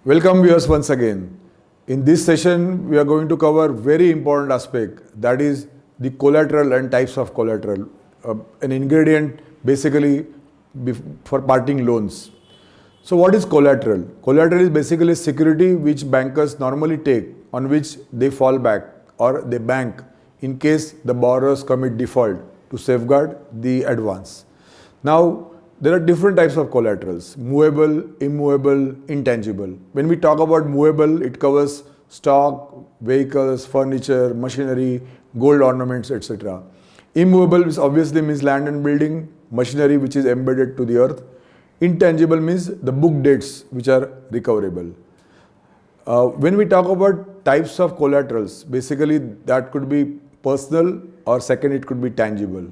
Welcome viewers once again. In this session, we are going to cover very important aspect, that is the collateral and types of collateral, an ingredient basically for parting loans. So what is collateral? Collateral is basically security which bankers normally take, on which they fall back or they bank in case the borrowers commit default to safeguard the advance. Now, there are different types of collaterals: movable, immovable, intangible. When we talk about movable, it covers stock, vehicles, furniture, machinery, gold ornaments, etc. Immovable obviously means land and building, machinery which is embedded to the earth. Intangible means the book debts which are recoverable. When we talk about types of collaterals, basically that could be personal, or second it could be tangible.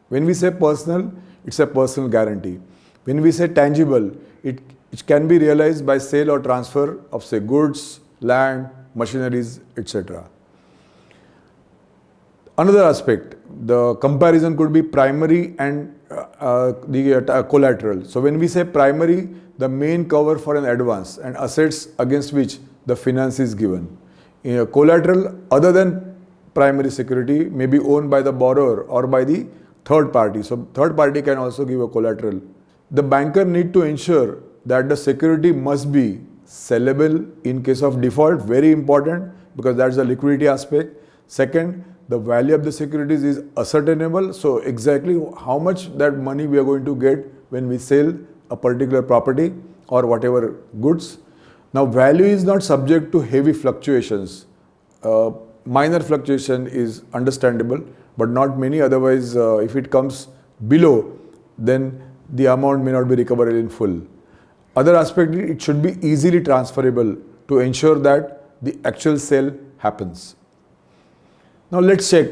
When we say personal, it's a personal guarantee. When we say tangible, it can be realized by sale or transfer of, say, goods, land, machineries, etc. Another aspect, the comparison could be primary and the collateral. So when we say primary, the main cover for an advance and assets against which the finance is given. Collateral other than primary security may be owned by the borrower or by the third party. So third party can also give a collateral. The banker need to ensure that the security must be sellable in case of default, very important, because that's the liquidity aspect. Second, the value of the securities is ascertainable, so exactly how much that money we are going to get when we sell a particular property or whatever goods. Now, value is not subject to heavy fluctuations. Minor fluctuation is understandable, but not many. Otherwise, if it comes below, then the amount may not be recoverable in full. Other aspect, it should be easily transferable to ensure that the actual sale happens. Now let's check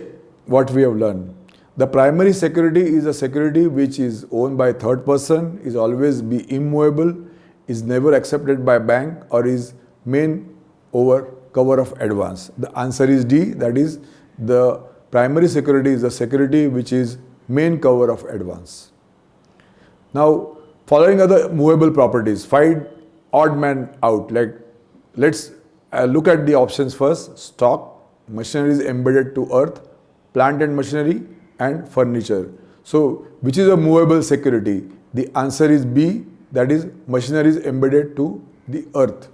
what we have learned. The primary security is a security which is owned by a third person, is always be immovable, is never accepted by bank, or is main over cover of advance. The answer is D, that is the primary security is the security which is main cover of advance. Now, following other movable properties, find odd man out. Like, let's look at the options first. Stock, machinery is embedded to earth, plant and machinery, and furniture. So, which is a movable security? The answer is B, that is machinery is embedded to the earth.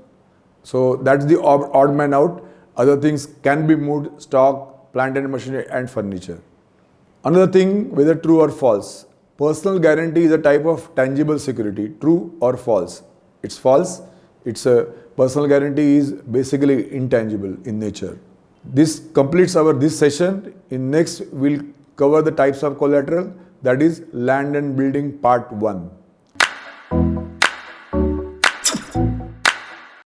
So, that's the odd man out. Other things can be moved: stock, plant and machinery, and furniture. Another thing, whether true or false. Personal guarantee is a type of tangible security. True or false? It's false. It's a personal guarantee is basically intangible in nature. This completes this session. In next, we'll cover the types of collateral, that is land and building part 1.